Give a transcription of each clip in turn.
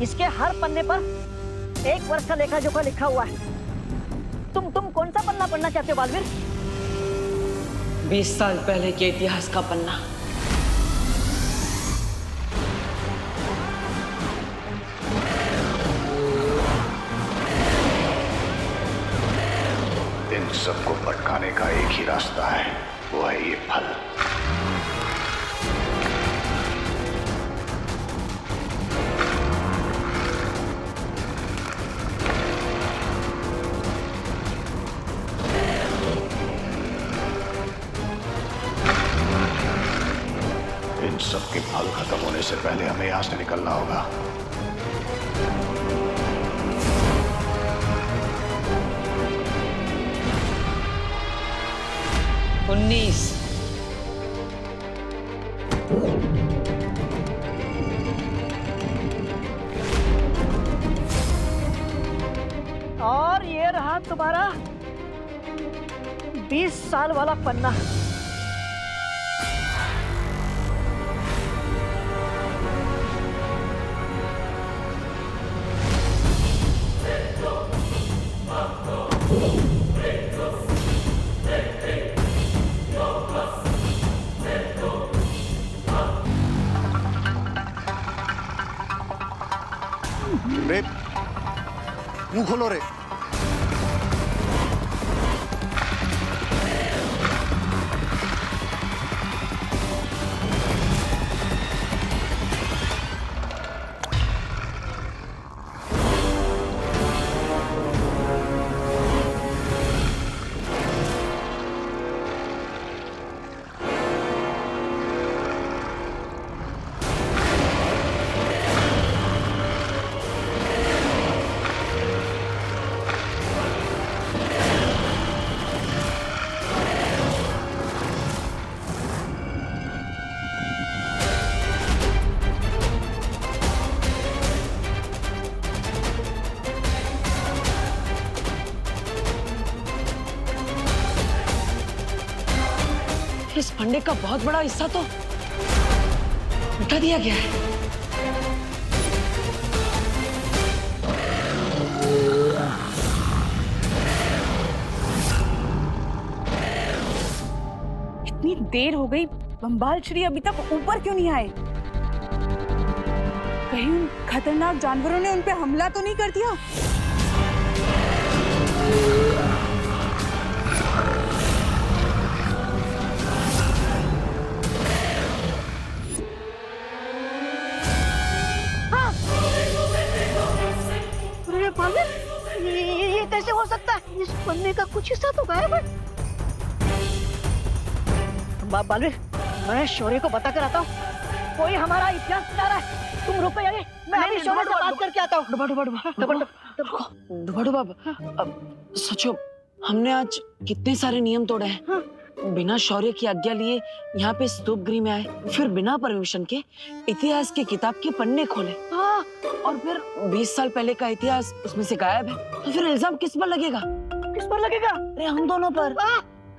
इसके हर पन्ने पर एक वर्ष का लेखा जोखा लिखा हुआ है। तुम कौन सा पन्ना पढ़ना चाहते हो बालवीर? 20 साल पहले के इतिहास का पन्ना। इन सबको भटकाने का एक ही रास्ता है, वो है ये फल। इन सबके फल खत्म होने से पहले हमें यहां से निकलना होगा। 19। और ये रहा तुम्हारा 20 साल वाला पन्ना। रे, मुंह खोलो रे। इस फंडे का बहुत बड़ा हिस्सा तो मिटा दिया गया है। इतनी देर हो गई, बम्बाल श्री अभी तक ऊपर क्यों नहीं आए? कहीं उन खतरनाक जानवरों ने उन पे हमला तो नहीं कर दिया? ये कैसे हो सकता है? इस पन्ने का कुछ हिस्सा तो गायब है। बालवीर, मैं शौर्य को बता कर आता हूँ। कोई हमारा इतिहास बता रहा है। तुम रुको यार, मैं अभी शौर्य से बात करके आता हूँ। डुबा सोचो, हमने आज कितने सारे नियम तोड़े हैं। हाँ। बिना शौर्य की आज्ञा लिए यहाँ पे स्तूप गृह में आए, फिर बिना परमिशन के इतिहास की किताब के पन्ने खोले, हाँ। और फिर 20 साल पहले का इतिहास उसमें से गायब है। तो फिर इल्जाम किस पर लगेगा? किस पर लगेगा? अरे हम दोनों पर।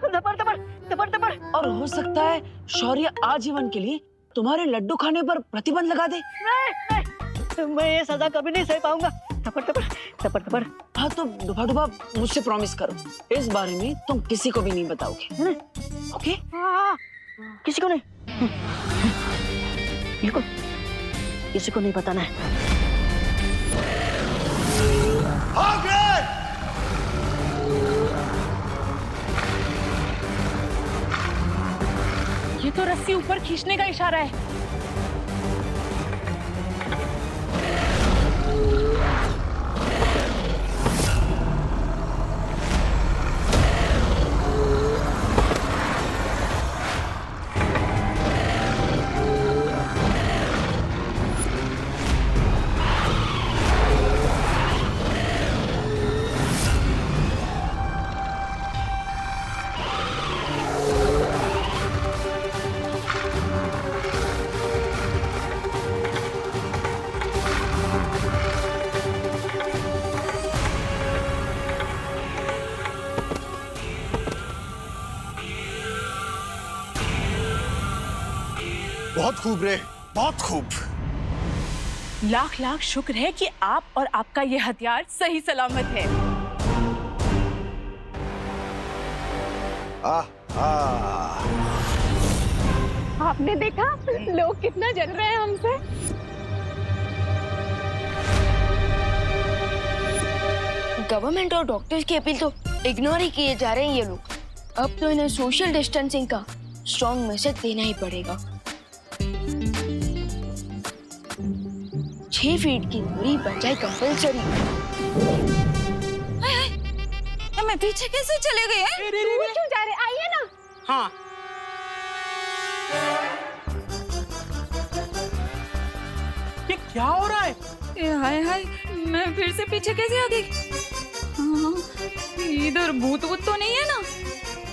दबर। और हो सकता है शौर्य आजीवन के लिए तुम्हारे लड्डू खाने पर प्रतिबंध लगा दे। नहीं, मैं ये सजा कभी नहीं सह पाऊंगा। दबर। हाँ तो डुबा मुझसे प्रॉमिस करो, इस बारे में तुम किसी को भी नहीं बताओगे। ओके? हाँ, किसी को नहीं, बिल्कुल किसी को नहीं बताना है। ये तो रस्सी ऊपर खींचने का इशारा है। बहुत खूब रे, बहुत खूब। लाख लाख शुक्र है कि आप और आपका ये हथियार सही सलामत है। आपने देखा लोग कितना जल रहे हैं हमसे। गवर्नमेंट और डॉक्टर्स की अपील तो इग्नोर ही किए जा रहे हैं ये लोग। अब तो इन्हें सोशल डिस्टेंसिंग का स्ट्रॉन्ग मैसेज देना ही पड़ेगा। 6 फीट की दूरी बन जाए कंपल्सरी। मैं पीछे कैसे चले गए हैं? क्यों जा रहे? आइए ना। हाँ, ये क्या हो रहा है? हाय हाय, मैं फिर से पीछे कैसे आ गई? हाँ, इधर भूत वूत तो नहीं है ना?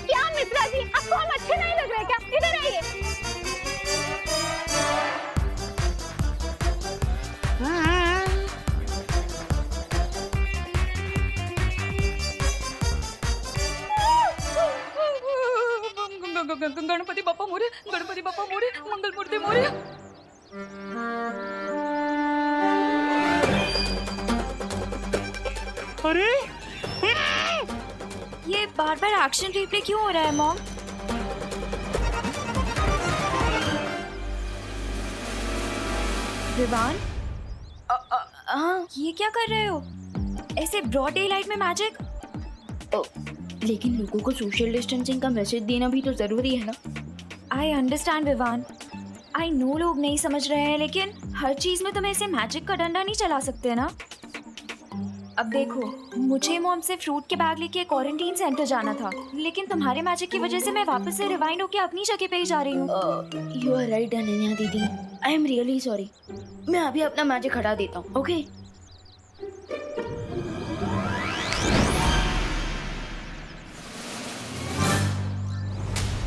क्या मित्रा जी, आपको हम अच्छे नहीं लग रहे क्या? इधर आइए। गणपति बाप्पा मोरे, गणपति बाप्पा मोरे, मंगल मूर्ति मोरे। अरे ये बार बार एक्शन रिप्ले क्यों हो रहा है मॉम? विवान, ये क्या कर रहे हो? ऐसे ब्रॉड डे लाइट में मैजिक? लेकिन लोगों को सोशल डिस्टेंसिंग का मैसेज देना भी तो जरूरी है ना। I understand Vivaan, I know लोग नहीं समझ रहे हैं, लेकिन हर चीज में तुम ऐसे मैजिक का डंडा नहीं चला सकते ना। अब देखो, मुझे मॉम से फ्रूट के बैग लेके क्वारंटीन सेंटर जाना था, लेकिन तुम्हारे मैजिक की वजह से मैं वापस से रिवाइंड होके अपनी जगह पे ही जा रही हूँ। यू आर राइट अनन्या दीदी, आई एम रियली सॉरी। मैं अभी अपना मैजिक हटा देता हूँ, ओके?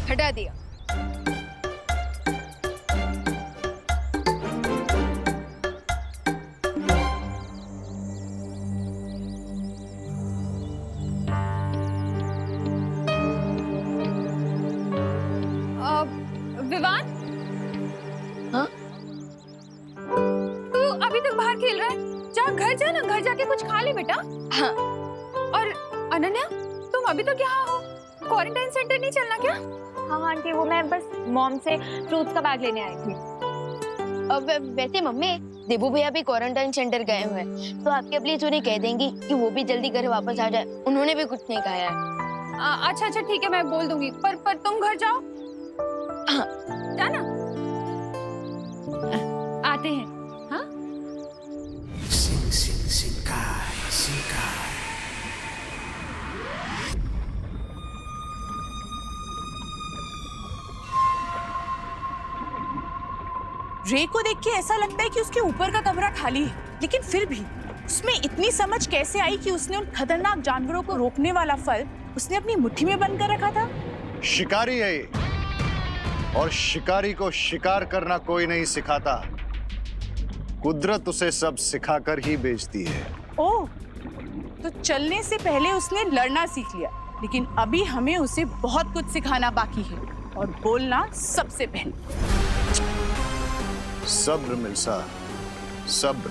हटा दिया। विवान, हाँ? तू अभी तक बाहर खेल रहा है? जा घर जा ना, घर जाके कुछ खा ले बेटा। हाँ। और अनन्या, तुम अभी तक यहाँ हो? क्वारंटाइन सेंटर नहीं चलना क्या? हाँ आंटी, वो मैं बस मॉम से फ्रूट्स का बैग लेने आई थी। अब वैसे मम्मी, देबू भैया भी क्वारंटाइन सेंटर गए हुए हैं, तो आपके प्लीज उन्हें कह देंगी कि वो भी जल्दी घर वापस आ जाए। उन्होंने भी कुछ नहीं कहा है। अच्छा अच्छा ठीक है, मैं बोल दूंगी। पर तुम घर जाओ। हाँ। जाना। आते हैं। हाँ? रे को देख के ऐसा लगता है कि उसके ऊपर का कमरा खाली है, लेकिन फिर भी उसमें इतनी समझ कैसे आई कि उसने उन खतरनाक जानवरों को रोकने वाला फल उसने अपनी मुट्ठी में बंद कर रखा था। शिकारी है ये, और शिकारी को शिकार करना कोई नहीं सिखाता, कुदरत उसे सब सिखाकर ही बेचती है। ओह, तो चलने से पहले उसने लड़ना सीख लिया, लेकिन अभी हमें उसे बहुत कुछ सिखाना बाकी है, और बोलना सबसे पहले। सब्र मिल्सा, सब्र।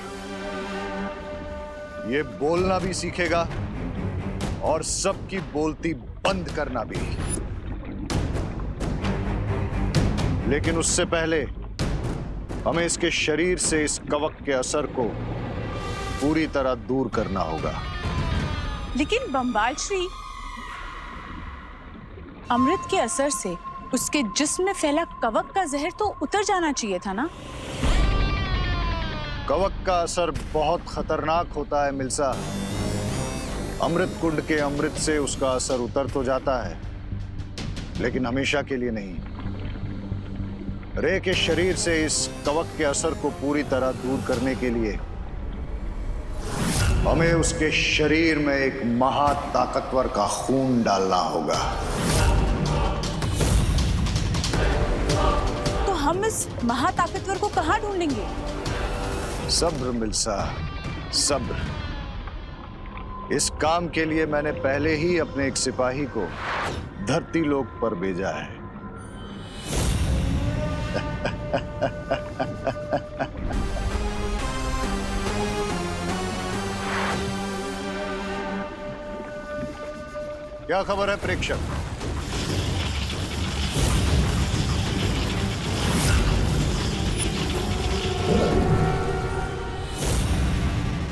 ये बोलना भी सीखेगा और सबकी बोलती बंद करना भी। लेकिन उससे पहले हमें इसके शरीर से इस कवक के असर को पूरी तरह दूर करना होगा। लेकिन बम्बाल श्री, अमृत के असर से उसके जिस्म में फैला कवक का जहर तो उतर जाना चाहिए था ना? कवक का असर बहुत खतरनाक होता है मिल्सा। अमृत कुंड के अमृत से उसका असर उतर तो जाता है, लेकिन हमेशा के लिए नहीं। रे के शरीर से इस कवक के असर को पूरी तरह दूर करने के लिए हमें उसके शरीर में एक महाताकतवर का खून डालना होगा। तो हम इस महाताकतवर को कहाँ ढूंढेंगे? सब्र मिल्सा, सब्र। इस काम के लिए मैंने पहले ही अपने एक सिपाही को धरती लोक पर भेजा है। क्या खबर है प्रेक्षक?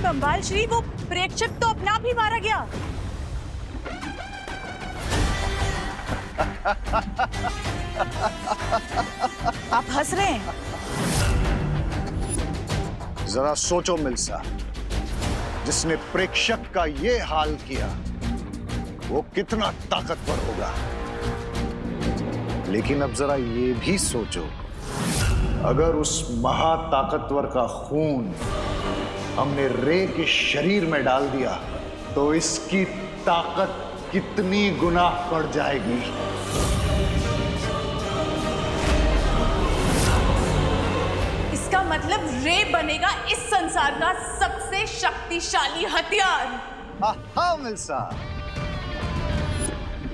बम्बाल श्री, वो प्रेक्षक तो अपना भी मारा गया। आप हंस रहे हैं? जरा सोचो मिल्सा, जिसने प्रेक्षक का ये हाल किया वो कितना ताकतवर होगा। लेकिन अब जरा ये भी सोचो, अगर उस महाताकतवर का खून हमने रे के शरीर में डाल दिया तो इसकी ताकत कितनी गुना बढ़ जाएगी। इसका मतलब रे बनेगा इस संसार का सबसे शक्तिशाली हथियार। हाँ मिल्सा,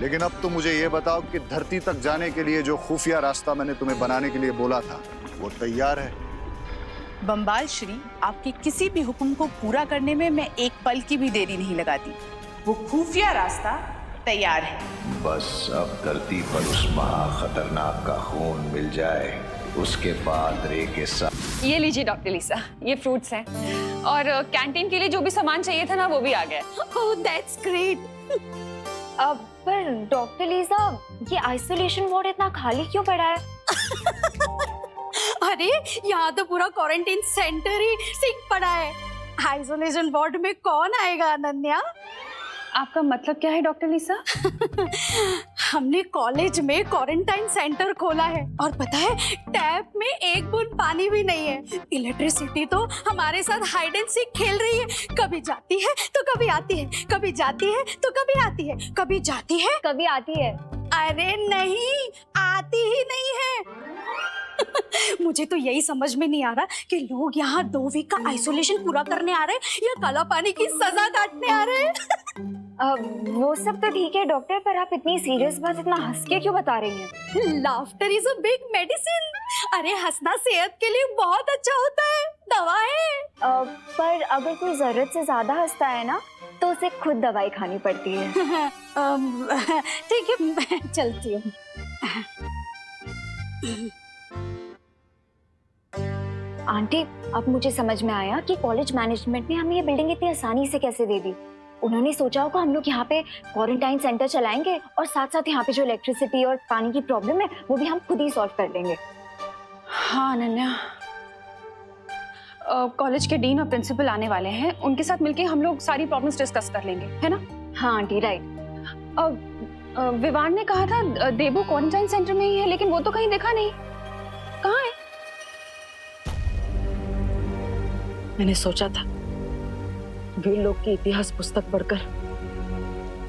लेकिन अब तो मुझे यह बताओ कि धरती तक जाने के लिए जो खुफिया रास्ता मैंने तुम्हें बनाने के लिए बोला था वो तैयार है? बम्बाल श्री, आपके किसी भी हुक्म को पूरा करने में मैं एक पल की भी देरी नहीं लगाती। वो खुफिया रास्ता तैयार है। बस अब धरती पर उस महाखतरनाक का खून मिल जाए, उसके बाद रे के साथ। ये लीजिए डॉक्टर लीसा, ये फ्रूट्स हैं और कैंटीन के लिए जो भी सामान चाहिए था ना वो भी आ गया। Oh that's great. पर डॉक्टर लीसा, ये आइसोलेशन वार्ड इतना खाली क्यों पड़ा है? अरे यहाँ तो पूरा क्वारंटाइन सेंटर ही सिक पड़ा है। आइसोलेशन वार्ड में कौन आएगा अनन्या? आपका मतलब क्या है डॉक्टर लीसा? हमने कॉलेज में क्वारंटाइन सेंटर खोला है और पता है टैप में एक बूंद पानी भी नहीं है। इलेक्ट्रिसिटी तो हमारे साथ हाइड एंड सीक खेल रही है, कभी जाती है तो कभी आती है, कभी जाती है तो कभी आती है, कभी जाती है कभी आती है। अरे नहीं, आती ही नहीं है। मुझे तो यही समझ में नहीं आ रहा कि लोग यहाँ 2 वीक का आइसोलेशन पूरा करने आ रहे हैं या काला पानी की सजा काटने आ रहे हैं। वो सब तो ठीक है डॉक्टर, पर आप इतनी सीरियस बात इतना हंस के क्यों बता रही हैं? Laughter is a big medicine. अरे हंसना सेहत के लिए बहुत अच्छा होता है, दवा है। पर अगर कोई जरूरत से ज्यादा हंसता है ना तो उसे खुद दवाई खानी पड़ती है। ठीक है, मैं चलती हूँ। आंटी, अब मुझे समझ में आया कि कॉलेज मैनेजमेंट ने हमें ये बिल्डिंग इतनी आसानी से कैसे दे दी। उन्होंने सोचा होगा हम लोग यहाँ पे क्वारंटाइन सेंटर चलाएंगे और साथ साथ यहाँ पे जो इलेक्ट्रिसिटी और पानी की प्रॉब्लम है वो भी हम खुद ही सॉल्व कर देंगे। हाँ अनन्या, कॉलेज के डीन और प्रिंसिपल आने वाले हैं, उनके साथ मिलके हम लोग सारी प्रॉब्लम्स डिस्कस कर लेंगे, है ना? हाँ आंटी, राइट। विवान ने कहा था देबू क्वारंटाइन सेंटर में ही है, लेकिन वो तो कहीं दिखा नहीं। कहाँ है? मैंने सोचा था वीर लोग की इतिहास पुस्तक पढ़कर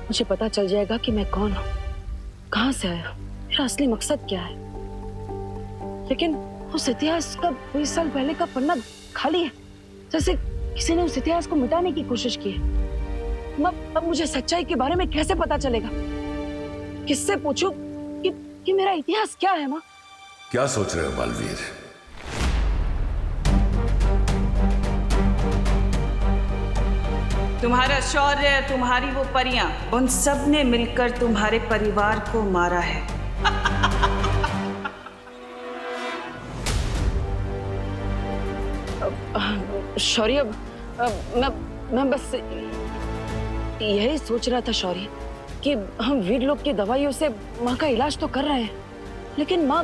मुझे पता चल जाएगा कि मैं कौन हूँ, कहाँ से आया, मेरा असली मकसद क्या है। लेकिन उस इतिहास का 20 साल पहले का पन्ना खाली है, जैसे किसी ने उस इतिहास को मिटाने की कोशिश की है। अब मुझे सच्चाई के बारे में कैसे पता चलेगा? किससे पूछूं कि मेरा इतिहास क्या है? माँ, क्या सोच रहे हो बालवीर? तुम्हारा शौर्य, तुम्हारी वो परियां, उन सब ने मिलकर तुम्हारे परिवार को मारा है। शौर्य, मैं बस यही सोच रहा था शौर्य कि हम वीर लोग की दवाइयों से माँ का इलाज तो कर रहे हैं, लेकिन माँ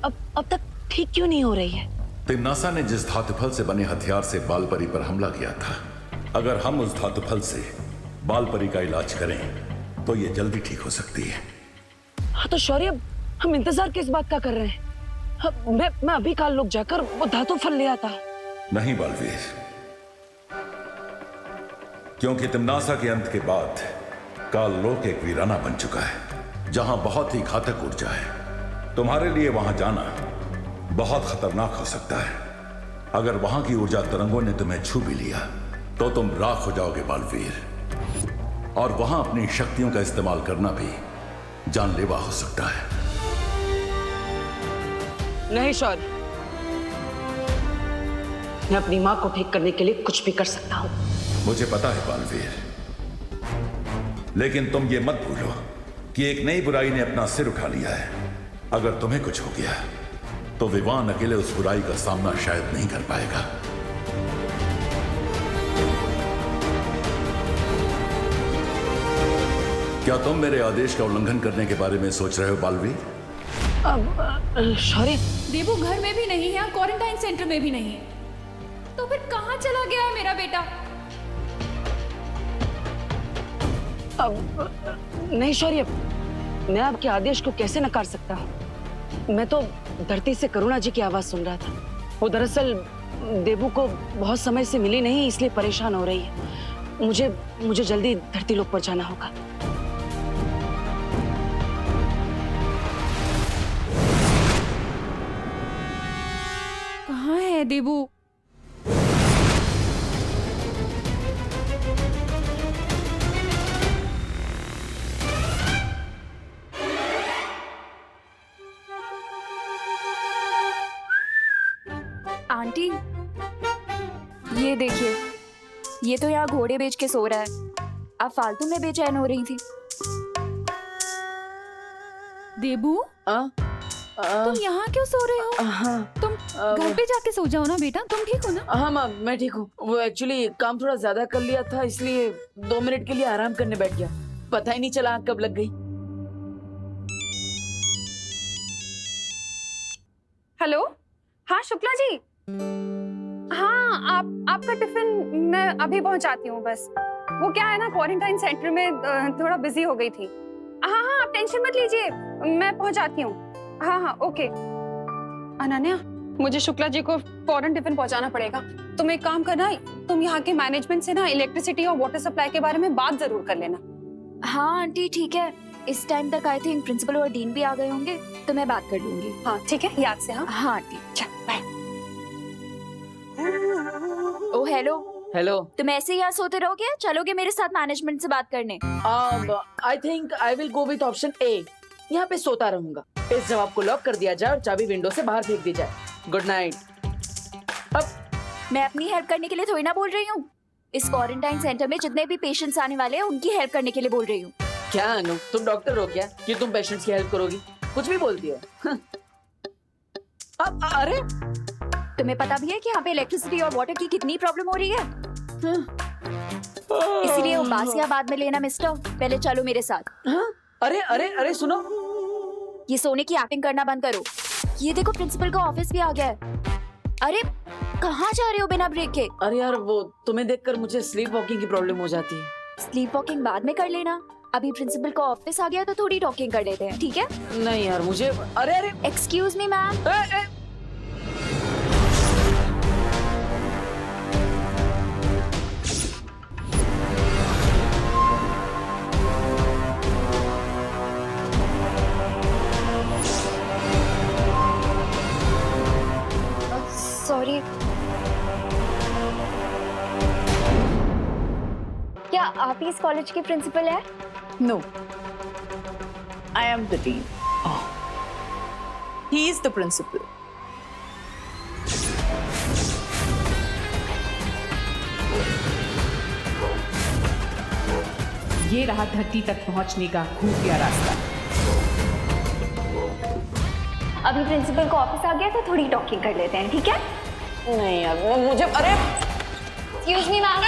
अब तक ठीक क्यों नहीं हो रही है? तिम्नासा ने जिस धातुफल से बने हथियार से बालपरी पर हमला किया था, अगर हम उस धातुफल से बालपरी का इलाज करें तो ये जल्दी ठीक हो सकती है। हाँ तो शौर्य, हम इंतजार किस बात का कर रहे हैं? मैं अभी काल लोग जाकर वो धातु फल ले आता। नहीं बालवीर, क्योंकि तिम्नासा के अंत के बाद काल लोक एक वीराना बन चुका है जहां बहुत ही घातक ऊर्जा है। तुम्हारे लिए वहां जाना बहुत खतरनाक हो सकता है। अगर वहां की ऊर्जा तरंगों ने तुम्हें छू भी लिया तो तुम राख हो जाओगे बालवीर, और वहां अपनी शक्तियों का इस्तेमाल करना भी जानलेवा हो सकता है। नहीं शौर्य, मैं अपनी माँ को ठीक करने के लिए कुछ भी कर सकता हूँ। मुझे पता है बालवीर, लेकिन तुम ये मत भूलो कि एक नई बुराई ने अपना सिर उठा लिया है। अगर तुम्हें कुछ हो गया तो विवान अकेले उस बुराई का सामना शायद नहीं कर पाएगा। क्या तुम मेरे आदेश का उल्लंघन करने के बारे में सोच रहे हो बालवीर? शौर्य, देबू घर में भी नहीं है, क्वारंटाइन सेंटर में भी नहीं है, तो फिर कहाँ चला गया है मेरा बेटा? नहीं शौर्य, मैं आपके आदेश को कैसे नकार सकता हूँ? मैं तो धरती से करुणा जी की आवाज सुन रहा था। वो दरअसल देबू को बहुत समय से मिली नहीं, इसलिए परेशान हो रही है। मुझे जल्दी धरती लोक पर जाना होगा। कहाँ है देबू? आंटी, ये देखिए, ये तो यहाँ घोड़े बेच के सो रहा है। आप फालतू में बेचैन हो रही थी। देबू, तुम यहाँ क्यों सो रहे हो? हाँ, तुम घर पे जाके सो जाओ ना बेटा। तुम ठीक हो ना? हाँ माँ, मैं ठीक हूँ। वो एक्चुअली काम थोड़ा ज्यादा कर लिया था, इसलिए 2 मिनट के लिए आराम करने बैठ गया। पता ही नहीं चला आँख कब लग गई। हेलो, हाँ शुक्ला जी। हाँ, आपका टिफिन मैं अभी पहुंचाती हूँ। बस वो क्या है ना, क्वारंटाइन सेंटर में थोड़ा बिजी हो गई थी। हाँ हाँ, आप टेंशन मत लीजिए, मैं पहुंचाती हूँ। हाँ हाँ, ओके। अनन्या, मुझे शुक्ला जी को फौरन टिफिन पहुंचाना पड़ेगा। तुम एक काम करना, तुम यहाँ के मैनेजमेंट से ना इलेक्ट्रिसिटी और वाटर सप्लाई के बारे में बात जरूर कर लेना। हाँ आंटी, ठीक है। इस टाइम तक आई थिंक प्रिंसिपल और डीन भी आ गए होंगे, तो मैं बात कर लूंगी। हाँ ठीक है, याद से। हाँ हाँ आंटी। चल बाय। ओ हेलो, हेलो। तुम ऐसे ही यहाँ सोते रहोगे या चलोगे मेरे साथ मैनेजमेंट से बात करने? I think I will go with option A. यहाँ पे सोता रहूंगा। इस जवाब को लॉक कर दिया जाए और चाबी विंडो से बाहर फेंक दी जाए। Good night. अब मैं अपनी हेल्प करने के लिए थोड़ी ना बोल रही हूँ। इस क्वारंटाइन सेंटर में जितने भी पेशेंट्स आने वाले हैं उनकी हेल्प करने के लिए बोल रही हूँ। क्या अनु, तुम डॉक्टर हो क्या कि तुम पेशेंट्स की हेल्प करोगी? कुछ भी बोलती हो। अब अरे, तुम्हें पता भी है कि यहाँ पे इलेक्ट्रिसिटी और वाटर की कितनी प्रॉब्लम हो रही है? इसीलिए वो बासियां बाद में लेना मिस्टर, पहले चलो मेरे साथ। हाँ? अरे अरे अरे सुनो, ये सोने की एक्टिंग करना बंद करो। ये देखो, प्रिंसिपल का ऑफिस भी आ गया है। अरे कहाँ जा रहे हो बिना ब्रेक के? अरे यार, वो तुम्हें देखकर मुझे स्लीप वॉकिंग की प्रॉब्लम हो जाती है। स्लीप वॉकिंग बाद में कर लेना। अभी प्रिंसिपल का ऑफिस आ गया तो थोड़ी टॉकिंग कर लेते हैं, ठीक है? नहीं यार, मुझे अरे अरे एक्सक्यूज मी मैम। सॉरी, क्या आप ही इस कॉलेज की प्रिंसिपल है? No, I am the dean. He is the principal. ये रहा धरती तक पहुंचने का खुफिया रास्ता। अभी प्रिंसिपल का ऑफिस आ गया तो थोड़ी टॉकिंग कर लेते हैं, ठीक है? नहीं यार, वो मुझे अरे एक्सक्यूज मी मैम।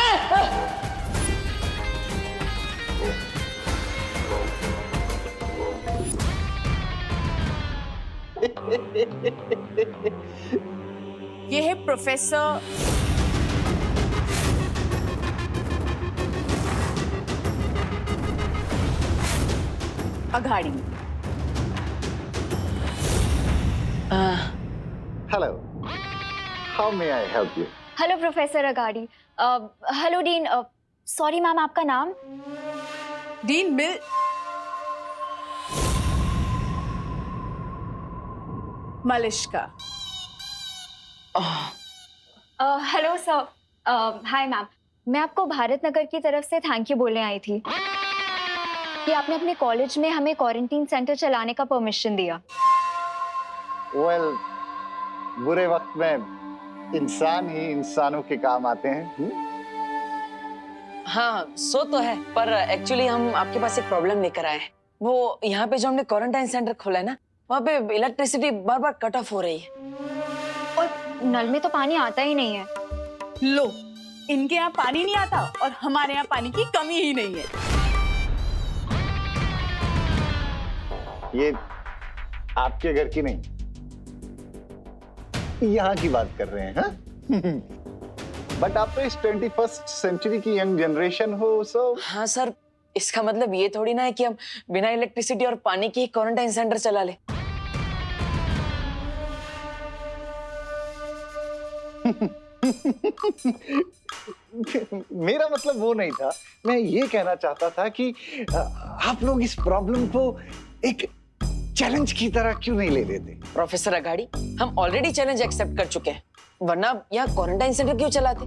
ये है professor Aghadi. Hello, how may I help you? Hello professor Agadi. Hello dean. Sorry ma'am, आपका नाम? डीन मिल Malishka. Hello sir. Hi ma'am, मैं आपको भारत नगर की तरफ से थैंक यू बोलने आई थी कि आपने अपने कॉलेज में हमें क्वारंटीन सेंटर चलाने का परमिशन दिया। वेल, बुरे वक्त में इंसान ही इंसानों के काम आते हैं। हाँ सो तो है, पर एक्चुअली हम आपके पास एक प्रॉब्लम लेकर आए हैं। वो यहाँ पे जो हमने क्वारंटाइन सेंटर खोला है ना, वहाँ पे इलेक्ट्रिसिटी बार बार कट ऑफ हो रही है। और नल में तो पानी आता ही नहीं है। लो, इनके यहाँ पानी नहीं आता और हमारे यहाँ पानी की कमी ही नहीं है। ये आपके घर की नहीं, यहाँ की बात कर रहे हैं, हाँ? बट आप तो इस 21st सेंचुरी की यंग जनरेशन हो, सो हाँ सर, इसका मतलब ये थोड़ी ना है कि हम बिना इलेक्ट्रिसिटी और पानी के ही क्वारंटाइन सेंटर चला ले। मेरा मतलब वो नहीं था। मैं ये कहना चाहता था कि आप लोग इस प्रॉब्लम को एक चैलेंज की तरह क्यों नहीं ले लेते? प्रोफेसर अगाड़ी, हम ऑलरेडी चैलेंज एक्सेप्ट कर चुके हैं, वरना यहाँ क्वारंटाइन सेंटर क्यों चलाते?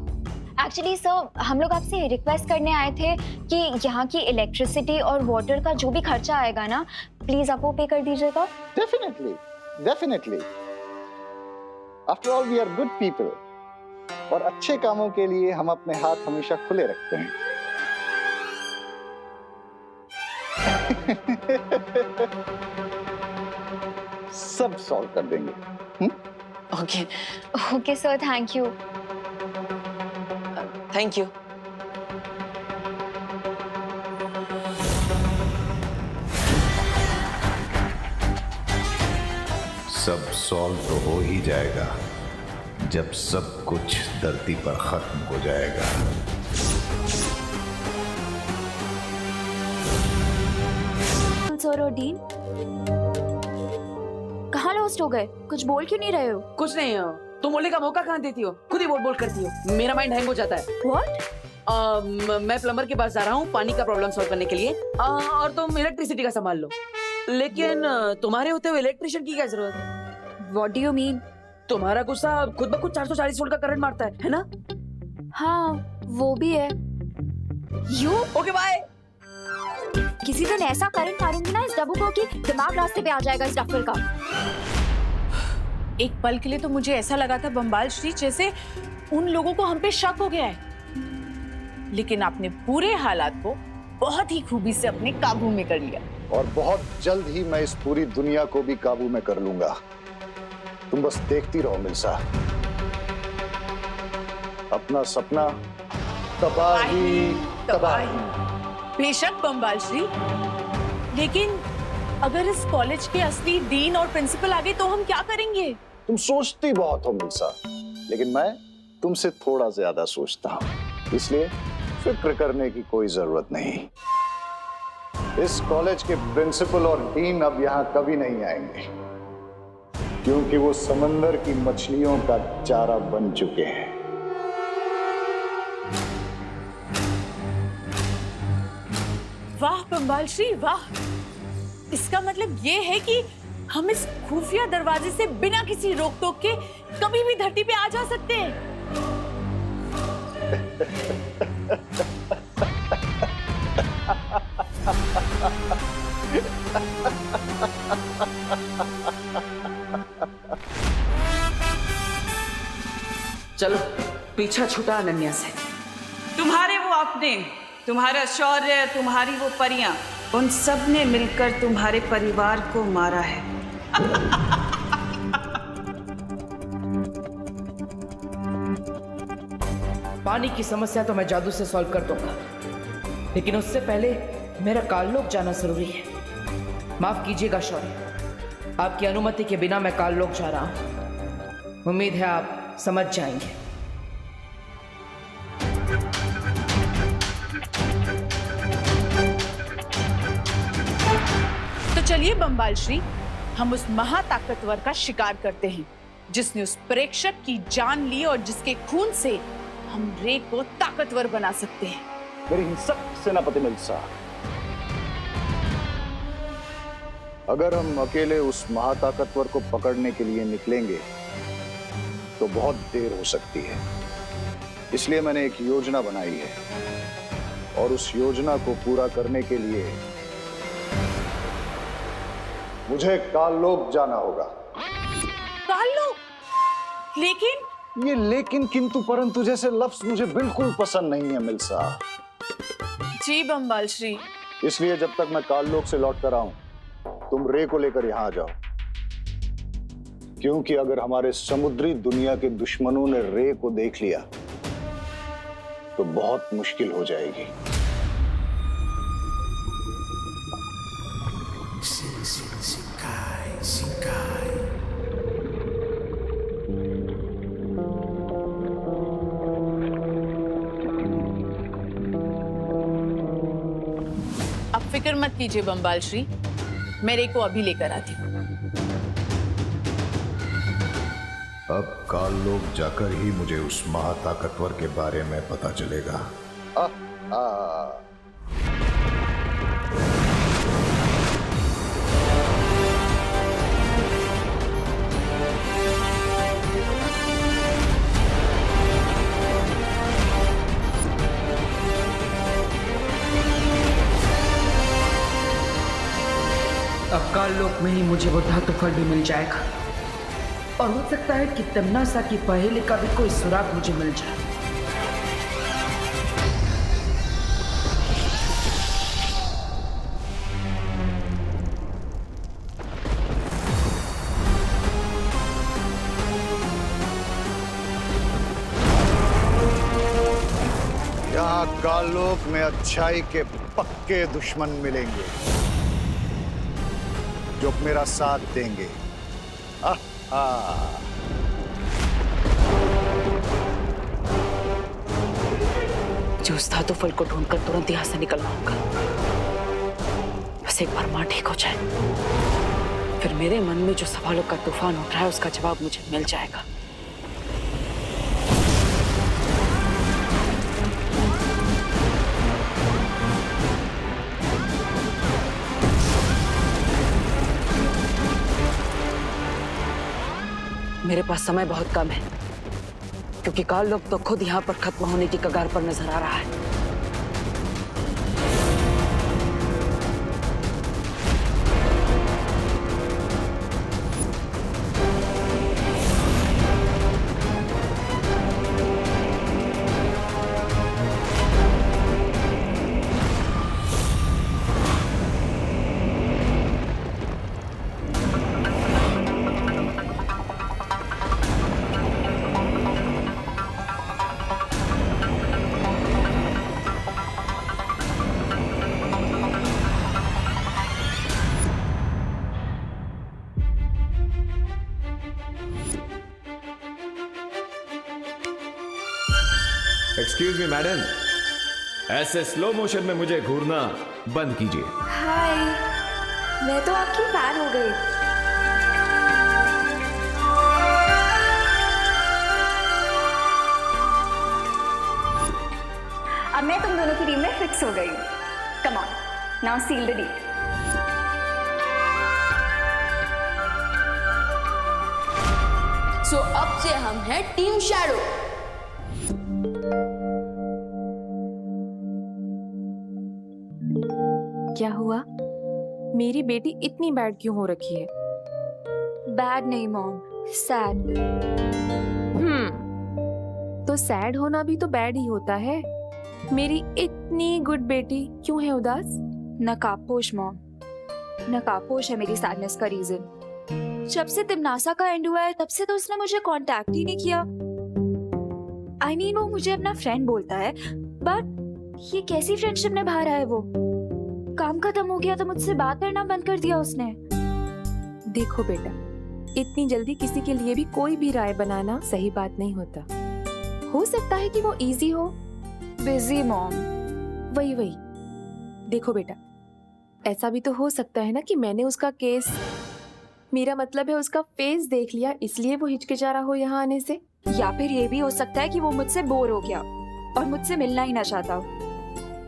एक्चुअली सर, हम लोग आपसे रिक्वेस्ट करने आए थे कि यहाँ की इलेक्ट्रिसिटी और वाटर का जो भी खर्चा आएगा ना, प्लीज आप वो पे कर दीजिएगा। Definitely, definitely. After all we are good people, और अच्छे कामों के लिए हम अपने हाथ हमेशा खुले रखते हैं। सब सॉल्व कर देंगे। Okay okay sir, thank you. Thank you. सब सॉल्व तो हो ही जाएगा जब सब कुछ धरती पर खत्म हो जाएगा। सर और डीन कहाँ लॉस्ट हो गए? कुछ बोल क्यों नहीं रहे हो? कुछ नहीं हो, तुम बोलने का मौका कहाँ देती हो? खुद ही बोल बोल करती हो। मेरा माइंड हैंग हो जाता है। What? मैं प्लम्बर के पास जा रहा हूँ पानी का प्रॉब्लम सॉल्व करने के लिए, और तुम इलेक्ट्रिसिटी का संभाल लो। लेकिन तुम्हारे होते हुए इलेक्ट्रिशियन की क्या जरूरत है? What do you mean? तुम्हारा गुस्सा खुद ब खुद 440 वोल्ट का करंट मारता है ना? हाँ, वो भी है। You okay bye. किसी दिन ऐसा करंट मारूंगी ना इस डब्बू को कि दिमाग रास्ते पे आ जाएगा इस डफल का। एक पल के लिए तो मुझे ऐसा लगा था बम्बाल श्री जैसे उन लोगों को हम पे शक हो गया है, लेकिन आपने पूरे हालात को बहुत ही खूबी से अपने काबू में कर लिया। और बहुत जल्द ही मैं इस पूरी दुनिया को भी काबू में कर लूंगा। तुम बस देखती रहो मिल्सा। अपना सपना तबाही तबाही। बेशक बम्बाल श्री, लेकिन अगर इस कॉलेज के असली डीन और प्रिंसिपल आ गए तो हम क्या करेंगे? तुम सोचती बहुत हो मिल्सा, लेकिन मैं तुमसे थोड़ा ज्यादा सोचता हूँ, इसलिए फिक्र करने की कोई जरूरत नहीं। इस कॉलेज के प्रिंसिपल और डीन अब यहाँ कभी नहीं आएंगे, क्योंकि वो समंदर की मछलियों का चारा बन चुके हैं। वाह बम्बाल श्री वाह, इसका मतलब ये है कि हम इस खुफिया दरवाजे से बिना किसी रोक टोक के कभी भी धरती पे आ जा सकते हैं। चलो पीछा छूटा अनन्या से। तुम्हारे वो अपने, तुम्हारा शौर्य, तुम्हारी वो परियां, उन सब ने मिलकर तुम्हारे परिवार को मारा है। पानी की समस्या तो मैं जादू से सॉल्व कर दूंगा, लेकिन उससे पहले मेरा काललोक जाना जरूरी है। माफ कीजिएगा शौर्य, आपकी अनुमति के बिना मैं काललोक जा रहा हूं। उम्मीद है आप समझ जाएंगे। तो चलिए बम्बाल श्री, हम उस महाताकतवर का शिकार करते हैं जिसने उस प्रेक्षक की जान ली और जिसके खून से हम रे को ताकतवर बना सकते हैं। मेरी हिंसक सेनापति मिल्सा, अगर हम अकेले उस महाताकतवर को पकड़ने के लिए निकलेंगे तो बहुत देर हो सकती है। इसलिए मैंने एक योजना बनाई है, और उस योजना को पूरा करने के लिए मुझे काललोक जाना होगा। काललोक? लेकिन ये लेकिन किंतु परंतु जैसे लफ्ज मुझे बिल्कुल पसंद नहीं है मिल्सा। जी बम्बाल श्री। इसलिए जब तक मैं काललोक से लौट कर आऊं, तुम रे को लेकर यहां आ जाओ, क्योंकि अगर हमारे समुद्री दुनिया के दुश्मनों ने रे को देख लिया तो बहुत मुश्किल हो जाएगी। अब फिक्र मत कीजिए बम्बाल श्री, मैं रे को अभी लेकर आती हूँ। अब काललोक जाकर ही मुझे उस महाताकतवर के बारे में पता चलेगा। अब काललोक में ही मुझे वो धातु फल भी मिल जाएगा, और हो सकता है कि तमनासा की पहेली का भी कोई सुराग मुझे मिल जाए। यहाँ काललोक में अच्छाई के पक्के दुश्मन मिलेंगे जो मेरा साथ देंगे। जो उस धातु फल को ढूंढकर तुरंत यहाँ से निकलना होगा। बस एक बार माँ ठीक हो जाए, फिर मेरे मन में जो सवालों का तूफान उठ रहा है उसका जवाब मुझे मिल जाएगा। मेरे पास समय बहुत कम है, क्योंकि काललोक तो खुद यहाँ पर खत्म होने की कगार पर नजर आ रहा है। एक्सक्यूज मी मैडम, ऐसे स्लो मोशन में मुझे घूरना बंद कीजिए। हाय, मैं तो आपकी फैन हो गई। अब मैं तुम दोनों की टीम में फिक्स हो गई हूँ। Come on, now seal the deal. So अब से हम हैं टीम शैडो। क्या हुआ? मेरी बेटी इतनी बैड क्यों हो रखी है? बैड नहीं मॉम, सैड। तो सैड होना भी तो बैड ही होता है। मेरी इतनी गुड बेटी क्यों है उदास? नकाबपोश मॉम, नकाबपोश है मेरी सैडनेस का रीजन। जब से तिमनासा का एंड हुआ है तब से तो उसने मुझे कांटेक्ट ही नहीं किया। I mean, वो मुझे अपना फ्रेंड बोलता है, बट ये कैसी फ्रेंडशिप निभा रहा है वो? काम खत्म हो गया तो मुझसे बात करना बंद कर दिया उसने। देखो बेटा, इतनी जल्दी किसी के लिए भी कोई भी राय बनाना सही बात नहीं होता। हो सकता है कि वो इजी हो। Busy mom. वही देखो बेटा, ऐसा भी तो हो सकता है ना कि मैंने उसका केस, मेरा मतलब है उसका फेस देख लिया, इसलिए वो हिचकिचा रहा हो यहाँ आने से। या फिर ये भी हो सकता है कि वो मुझसे बोर हो गया और मुझसे मिलना ही ना चाहता हो।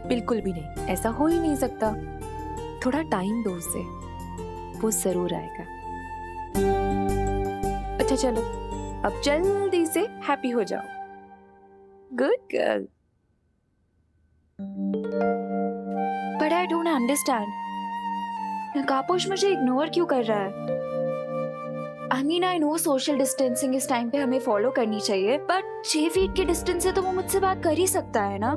बिल्कुल भी नहीं, ऐसा हो ही नहीं सकता। थोड़ा टाइम दो उसे, वो जरूर आएगा। अच्छा चलो, अब जल्दी से हैप्पी हो जाओ। Good girl. But I don't understand, नकाबपोश मुझे इग्नोर क्यों कर रहा है? I mean, I know social distancing इस टाइम पे हमें फॉलो करनी चाहिए, बट 6 फीट के डिस्टेंस से तो वो मुझसे बात कर ही सकता है ना।